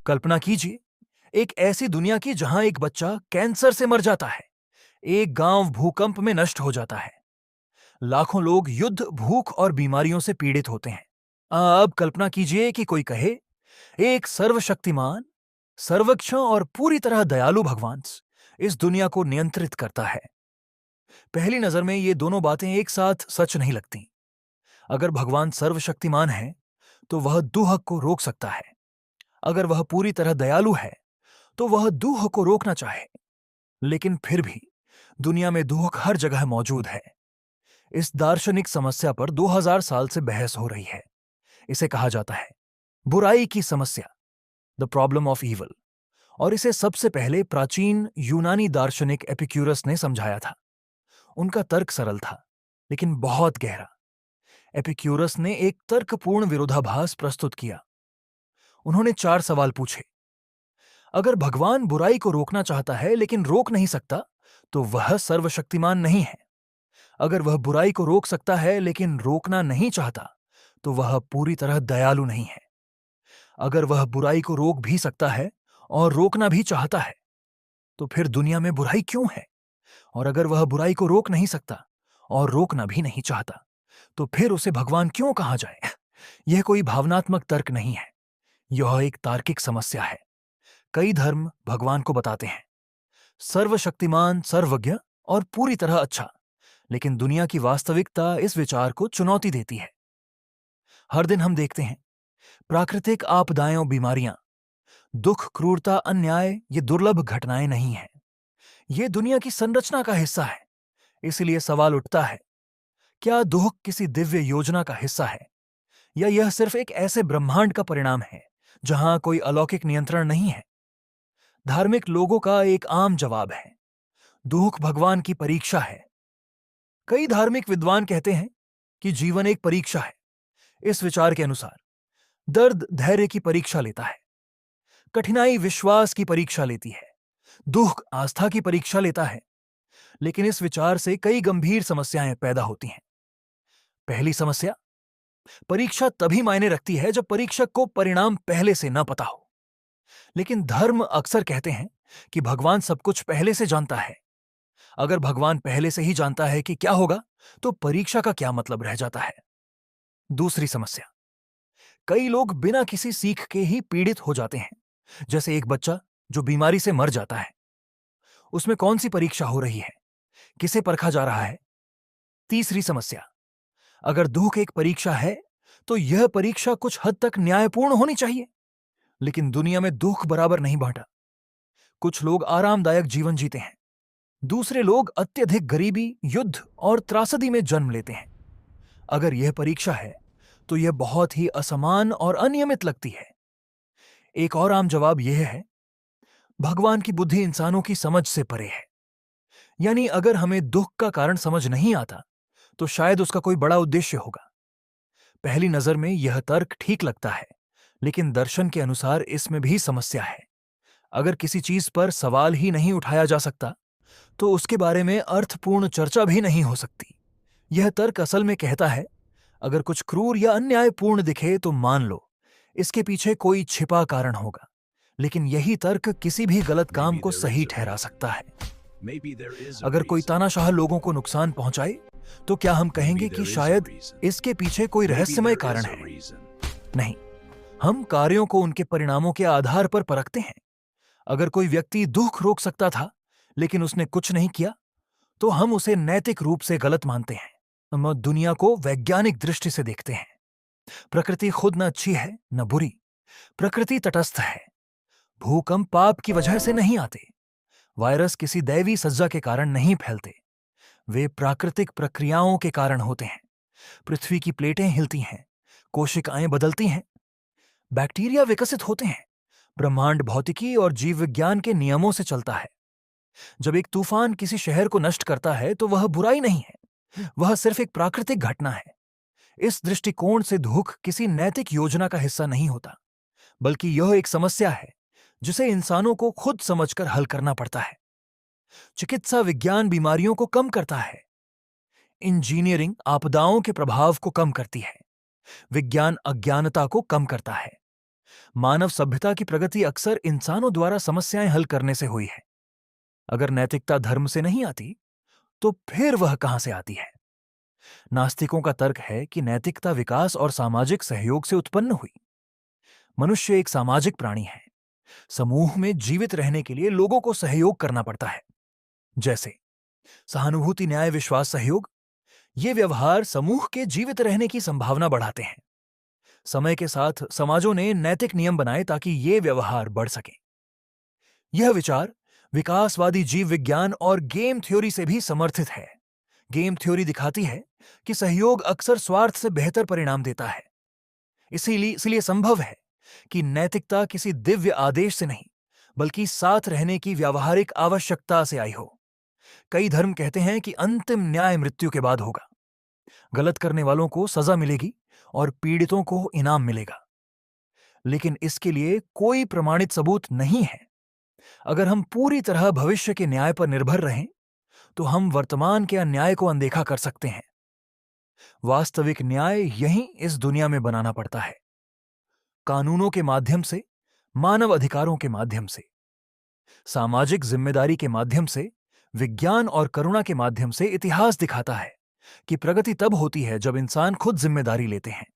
कल्पना कीजिए, एक ऐसी दुनिया की जहां एक बच्चा कैंसर से मर जाता है, एक गांव भूकंप में नष्ट हो जाता है, लाखों लोग युद्ध, भूख और बीमारियों से पीड़ित होते हैं। अब कल्पना कीजिए कि कोई कहे, एक सर्वशक्तिमान, सर्वक्षण और पूरी तरह दयालु भगवान इस दुनिया को नियंत्रित करता है। पहली नजर में ये दोनों बातें एक साथ सच नहीं लगती। अगर भगवान सर्वशक्तिमान है, तो वह दुख को रोक सकता है। अगर वह पूरी तरह दयालु है, तो वह दुख को रोकना चाहे। लेकिन फिर भी दुनिया में दुख हर जगह मौजूद है। इस दार्शनिक समस्या पर 2000 साल से बहस हो रही है। इसे कहा जाता है बुराई की समस्या, द प्रॉब्लम ऑफ ईवल। और इसे सबसे पहले प्राचीन यूनानी दार्शनिक एपिक्यूरस ने समझाया था। उनका तर्क सरल था, लेकिन बहुत गहरा। एपिक्यूरस ने एक तर्कपूर्ण विरोधाभास प्रस्तुत किया। उन्होंने 4 सवाल पूछे। अगर भगवान बुराई को रोकना चाहता है लेकिन रोक नहीं सकता, तो वह सर्वशक्तिमान नहीं है। अगर वह बुराई को रोक सकता है लेकिन रोकना नहीं चाहता, तो वह पूरी तरह दयालु नहीं है। अगर वह बुराई को रोक भी सकता है और रोकना भी चाहता है, तो फिर दुनिया में बुराई क्यों है? और अगर वह बुराई को रोक नहीं सकता और रोकना भी नहीं चाहता, तो फिर उसे भगवान क्यों कहा जाए? यह कोई भावनात्मक तर्क नहीं है, यह एक तार्किक समस्या है। कई धर्म भगवान को बताते हैं सर्वशक्तिमान, सर्वज्ञ और पूरी तरह अच्छा, लेकिन दुनिया की वास्तविकता इस विचार को चुनौती देती है। हर दिन हम देखते हैं प्राकृतिक आपदाएं और बीमारियां, दुख, क्रूरता, अन्याय, ये दुर्लभ घटनाएं नहीं हैं। ये दुनिया की संरचना का हिस्सा है। इसलिए सवाल उठता है, क्या दुख किसी दिव्य योजना का हिस्सा है, या यह सिर्फ एक ऐसे ब्रह्मांड का परिणाम है जहां कोई अलौकिक नियंत्रण नहीं है? धार्मिक लोगों का एक आम जवाब है, दुख भगवान की परीक्षा है। कई धार्मिक विद्वान कहते हैं कि जीवन एक परीक्षा है। इस विचार के अनुसार दर्द धैर्य की परीक्षा लेता है, कठिनाई विश्वास की परीक्षा लेती है, दुख आस्था की परीक्षा लेता है। लेकिन इस विचार से कई गंभीर समस्याएं पैदा होती हैं। पहली समस्या, परीक्षा तभी मायने रखती है जब परीक्षक को परिणाम पहले से न पता हो। लेकिन धर्म अक्सर कहते हैं कि भगवान सब कुछ पहले से जानता है। अगर भगवान पहले से ही जानता है कि क्या होगा, तो परीक्षा का क्या मतलब रह जाता है? दूसरी समस्या, कई लोग बिना किसी सीख के ही पीड़ित हो जाते हैं, जैसे एक बच्चा जो बीमारी से मर जाता है। उसमें कौन सी परीक्षा हो रही है? किसे परखा जा रहा है? तीसरी समस्या, अगर दुख एक परीक्षा है, तो यह परीक्षा कुछ हद तक न्यायपूर्ण होनी चाहिए। लेकिन दुनिया में दुख बराबर नहीं बांटा। कुछ लोग आरामदायक जीवन जीते हैं, दूसरे लोग अत्यधिक गरीबी, युद्ध और त्रासदी में जन्म लेते हैं। अगर यह परीक्षा है, तो यह बहुत ही असमान और अनियमित लगती है। एक और आम जवाब यह है, भगवान की बुद्धि इंसानों की समझ से परे है। यानी अगर हमें दुख का कारण समझ नहीं आता, तो शायद उसका कोई बड़ा उद्देश्य होगा। पहली नजर में यह तर्क ठीक लगता है, लेकिन दर्शन के अनुसार इसमें भी समस्या है। अगर किसी चीज पर सवाल ही नहीं उठाया जा सकता, तो उसके बारे में अर्थपूर्ण चर्चा भी नहीं हो सकती। यह तर्क असल में कहता है, अगर कुछ क्रूर या अन्यायपूर्ण दिखे तो मान लो इसके पीछे कोई छिपा कारण होगा। लेकिन यही तर्क किसी भी गलत काम Maybe को there सही is a ठहरा reason. सकता है। Maybe there is a अगर कोई reason. तानाशाह लोगों को नुकसान पहुंचाए, तो क्या हम कहेंगे Maybe कि there is a शायद reason. इसके पीछे कोई Maybe रहस्यमय there कारण is a है? reason. नहीं, हम कार्यों को उनके परिणामों के आधार पर परखते हैं। अगर कोई व्यक्ति दुख रोक सकता था, लेकिन उसने कुछ नहीं किया, तो हम उसे नैतिक रूप से गलत मानते हैं। हम दुनिया को वैज्ञानिक दृष्टि से देखते हैं। प्रकृति खुद न अच्छी है न बुरी। प्रकृति तटस्थ है। भूकंप पाप की वजह से नहीं आते। वायरस किसी दैवी सज्जा के कारण नहीं फैलते। वे प्राकृतिक प्रक्रियाओं के कारण होते हैं। पृथ्वी की प्लेटें हिलती हैं, कोशिकाएं बदलती हैं, बैक्टीरिया विकसित होते हैं। ब्रह्मांड भौतिकी और जीव विज्ञान के नियमों से चलता है। जब एक तूफान किसी शहर को नष्ट करता है, तो वह बुराई नहीं है, वह सिर्फ एक प्राकृतिक घटना है। इस दृष्टिकोण से दुख किसी नैतिक योजना का हिस्सा नहीं होता, बल्कि यह एक समस्या है जिसे इंसानों को खुद समझकर हल करना पड़ता है। चिकित्सा विज्ञान बीमारियों को कम करता है। इंजीनियरिंग आपदाओं के प्रभाव को कम करती है। विज्ञान अज्ञानता को कम करता है। मानव सभ्यता की प्रगति अक्सर इंसानों द्वारा समस्याएं हल करने से हुई है। अगर नैतिकता धर्म से नहीं आती, तो फिर वह कहां से आती है? नास्तिकों का तर्क है कि नैतिकता विकास और सामाजिक सहयोग से उत्पन्न हुई। मनुष्य एक सामाजिक प्राणी है। समूह में जीवित रहने के लिए लोगों को सहयोग करना पड़ता है। जैसे सहानुभूति, न्याय, विश्वास, सहयोग। ये व्यवहार समूह के जीवित रहने की संभावना बढ़ाते हैं। समय के साथ समाजों ने नैतिक नियम बनाए ताकि ये व्यवहार बढ़ सके। यह विचार विकासवादी जीव विज्ञान और गेम थ्योरी से भी समर्थित है। गेम थ्योरी दिखाती है कि सहयोग अक्सर स्वार्थ से बेहतर परिणाम देता है। इसीलिए संभव है कि नैतिकता किसी दिव्य आदेश से नहीं, बल्कि साथ रहने की व्यावहारिक आवश्यकता से आई हो। कई धर्म कहते हैं कि अंतिम न्याय मृत्यु के बाद होगा। गलत करने वालों को सजा मिलेगी और पीड़ितों को इनाम मिलेगा। लेकिन इसके लिए कोई प्रमाणित सबूत नहीं है। अगर हम पूरी तरह भविष्य के न्याय पर निर्भर रहें, तो हम वर्तमान के अन्याय को अनदेखा कर सकते हैं। वास्तविक न्याय यहीं इस दुनिया में बनाना पड़ता है, कानूनों के माध्यम से, मानव अधिकारों के माध्यम से, सामाजिक जिम्मेदारी के माध्यम से, विज्ञान और करुणा के माध्यम से। इतिहास दिखाता है कि प्रगति तब होती है जब इंसान खुद जिम्मेदारी लेते हैं।